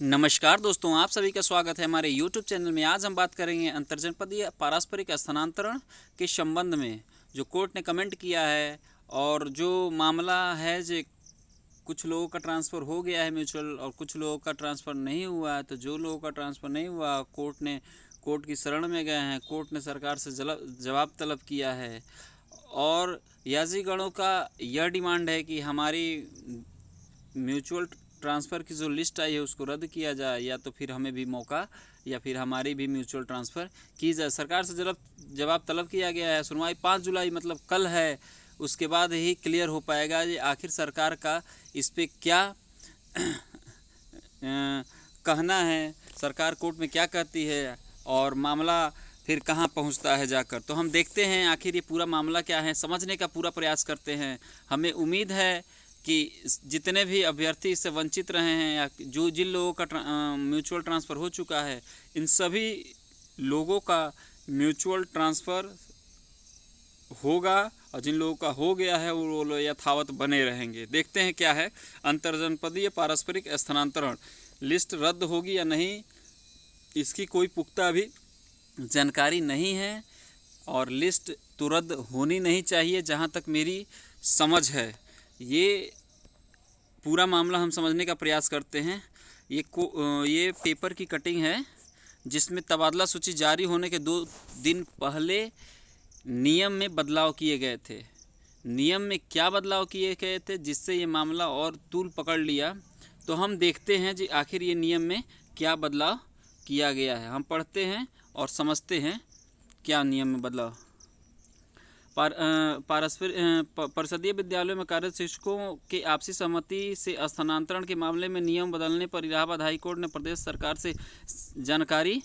नमस्कार दोस्तों, आप सभी का स्वागत है हमारे YouTube चैनल में। आज हम बात करेंगे अंतर्जनपदीय पारस्परिक स्थानांतरण के संबंध में जो कोर्ट ने कमेंट किया है और जो मामला है जो कुछ लोगों का ट्रांसफ़र हो गया है म्यूचुअल और कुछ लोगों का ट्रांसफ़र नहीं हुआ है। तो जो लोगों का ट्रांसफ़र नहीं हुआ, कोर्ट की शरण में गए हैं। कोर्ट ने सरकार से जवाब तलब किया है और याजीगणों का यह डिमांड है कि हमारी म्यूचुअल ट्रांसफ़र की जो लिस्ट आई है उसको रद्द किया जाए, या तो फिर हमें भी मौका या फिर हमारी भी म्यूचुअल ट्रांसफ़र की जाए। सरकार से जवाब तलब किया गया है। सुनवाई 5 जुलाई मतलब कल है। उसके बाद ही क्लियर हो पाएगा ये आखिर सरकार का इस पे क्या कहना है, सरकार कोर्ट में क्या कहती है और मामला फिर कहाँ पहुंचता है जाकर। तो हम देखते हैं आखिर ये पूरा मामला क्या है, समझने का पूरा प्रयास करते हैं। हमें उम्मीद है कि जितने भी अभ्यर्थी इससे वंचित रहे हैं या जिन लोगों का म्यूचुअल ट्रांसफ़र हो चुका है, इन सभी लोगों का म्यूचुअल ट्रांसफ़र होगा और जिन लोगों का हो गया है वो लोग यथावत बने रहेंगे। देखते हैं क्या है। अंतर्जनपदीय पारस्परिक स्थानांतरण लिस्ट रद्द होगी या नहीं, इसकी कोई पुख्ता अभी जानकारी नहीं है और लिस्ट तो रद्द होनी नहीं चाहिए जहाँ तक मेरी समझ है। ये पूरा मामला हम समझने का प्रयास करते हैं। ये पेपर की कटिंग है जिसमें तबादला सूची जारी होने के 2 दिन पहले नियम में बदलाव किए गए थे। नियम में क्या बदलाव किए गए थे जिससे ये मामला और तूल पकड़ लिया, तो हम देखते हैं जी आखिर ये नियम में क्या बदलाव किया गया है। हम पढ़ते हैं और समझते हैं क्या नियम में बदलाव। परिषदीय विद्यालयों में कार्यरत शिक्षकों के आपसी सहमति से स्थानांतरण के मामले में नियम बदलने पर इलाहाबाद हाई कोर्ट ने प्रदेश सरकार से जानकारी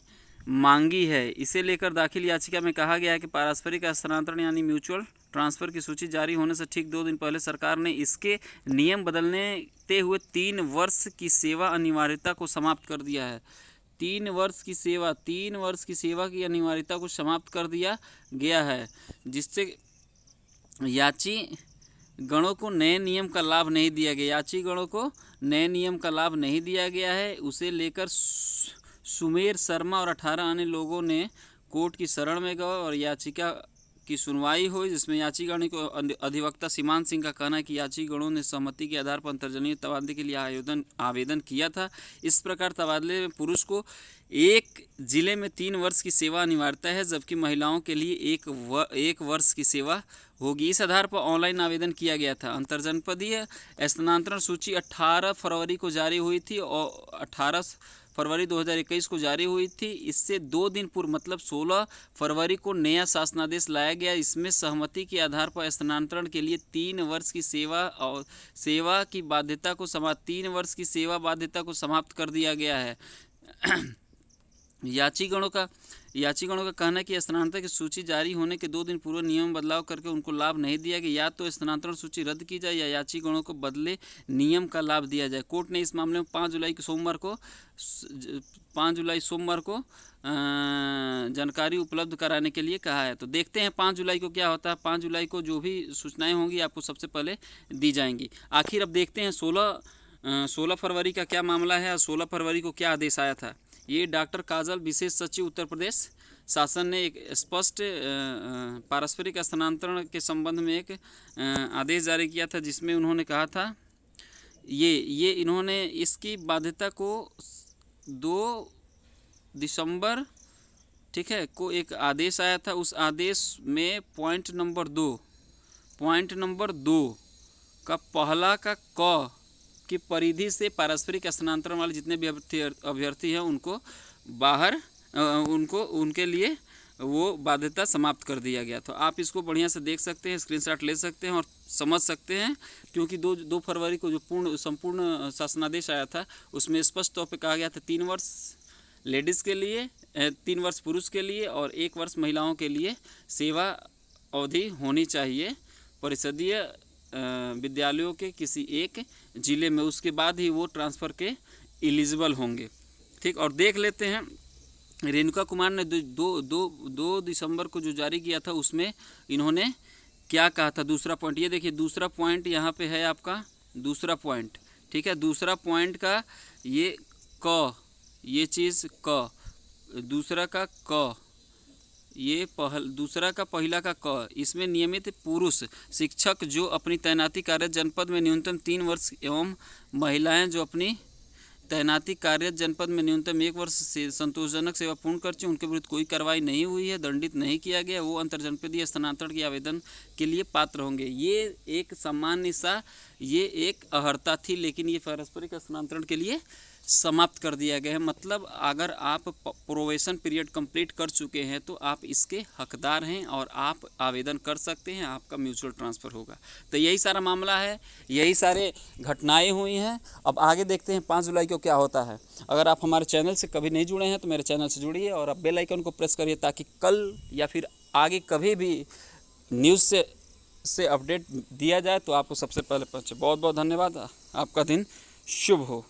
मांगी है। इसे लेकर दाखिल याचिका में कहा गया है कि पारस्परिक स्थानांतरण यानी म्यूचुअल ट्रांसफ़र की सूची जारी होने से ठीक 2 दिन पहले सरकार ने इसके नियम बदलते हुए 3 वर्ष की सेवा अनिवार्यता को समाप्त कर दिया है। 3 वर्ष की सेवा की अनिवार्यता को समाप्त कर दिया गया है, जिससे याची गणों को नए नियम का लाभ नहीं दिया गया। याची गणों को नए नियम का लाभ नहीं दिया गया है। उसे लेकर सुमेर शर्मा और 18 अन्य लोगों ने कोर्ट की शरण में गए और याचिका की सुनवाई हुई, जिसमें याचिकागणों को अधिवक्ता सीमान सिंह का कहना है कि याचिकागणों ने सहमति के आधार पर अंतर्जनीय तबादले के लिए आवेदन किया था। इस प्रकार तबादले में पुरुष को एक जिले में 3 वर्ष की सेवा अनिवार्यता है, जबकि महिलाओं के लिए 1 वर्ष की सेवा होगी। इस आधार पर ऑनलाइन आवेदन किया गया था। अंतर्जनपदीय स्थानांतरण सूची 18 फरवरी को जारी हुई थी और 18 फरवरी 2021 को जारी हुई थी। इससे 2 दिन पूर्व मतलब 16 फरवरी को नया शासनादेश लाया गया। इसमें सहमति के आधार पर स्थानांतरण के लिए 3 वर्ष की सेवा की बाध्यता को 3 वर्ष की सेवा बाध्यता को समाप्त कर दिया गया है। याचिगणों का कहना है कि स्थानांतरण की सूची जारी होने के 2 दिन पूर्व नियम बदलाव करके उनको लाभ नहीं दिया गया। या तो स्थानांतरण सूची रद्द की जाए या याचिगणों को बदले नियम का लाभ दिया जाए। कोर्ट ने इस मामले में 5 जुलाई सोमवार को जानकारी उपलब्ध कराने के लिए कहा है। तो देखते हैं 5 जुलाई को क्या होता है। 5 जुलाई को जो भी सूचनाएँ होंगी आपको सबसे पहले दी जाएंगी। आखिर अब देखते हैं 16 फरवरी का क्या मामला है और 16 फरवरी को क्या आदेश आया था। ये डॉक्टर काजल, विशेष सचिव, उत्तर प्रदेश शासन ने एक स्पष्ट पारस्परिक स्थानांतरण के संबंध में एक आदेश जारी किया था, जिसमें उन्होंने कहा था इन्होंने इसकी बाध्यता को 2 दिसंबर को एक आदेश आया था। उस आदेश में पॉइंट नंबर 2 का पहला का क की परिधि से पारस्परिक स्थानांतरण वाले जितने भी अभ्यर्थी हैं उनको उनके लिए वो बाध्यता समाप्त कर दिया गया। तो आप इसको बढ़िया से देख सकते हैं, स्क्रीनशॉट ले सकते हैं और समझ सकते हैं, क्योंकि 2 फरवरी को जो संपूर्ण शासनादेश आया था उसमें स्पष्ट तौर पे कहा गया था 3 वर्ष लेडीज़ के लिए, 3 वर्ष पुरुष के लिए और 1 वर्ष महिलाओं के लिए सेवा अवधि होनी चाहिए परिषदीय विद्यालयों के किसी एक ज़िले में। उसके बाद ही वो ट्रांसफ़र के एलिजिबल होंगे। ठीक, और देख लेते हैं रेणुका कुमार ने 2 दिसंबर को जो जारी किया था उसमें इन्होंने क्या कहा था। दूसरा पॉइंट ये देखिए, दूसरा पॉइंट यहाँ पे है आपका दूसरा पॉइंट। ठीक है, दूसरा पॉइंट का ये क, ये चीज़ क, दूसरा का क, ये दूसरा का पहिला का क, इसमें नियमित पुरुष शिक्षक जो अपनी तैनाती कार्य जनपद में न्यूनतम 3 वर्ष एवं महिलाएं जो अपनी तैनाती कार्य जनपद में न्यूनतम 1 वर्ष से संतोषजनक सेवा पूर्ण कर चुके, उनके विरुद्ध कोई कार्रवाई नहीं हुई है, दंडित नहीं किया गया, वो अंतरजनपदीय स्थानांतरण के आवेदन के लिए पात्र होंगे। ये एक सामान्य सा ये एक अर्हता थी, लेकिन ये पारस्परिक स्थानांतरण के लिए समाप्त कर दिया गया है। मतलब अगर आप प्रोबेशन पीरियड कंप्लीट कर चुके हैं तो आप इसके हकदार हैं और आप आवेदन कर सकते हैं, आपका म्यूचुअल ट्रांसफ़र होगा। तो यही सारा मामला है, यही सारे घटनाएं हुई हैं। अब आगे देखते हैं 5 जुलाई को क्या होता है। अगर आप हमारे चैनल से कभी नहीं जुड़े हैं तो मेरे चैनल से जुड़िए और आप बेल आइकन को प्रेस करिए ताकि कल या फिर आगे कभी भी न्यूज़ से अपडेट दिया जाए तो आपको सबसे पहले पहुँचे। बहुत बहुत धन्यवाद। आपका दिन शुभ हो।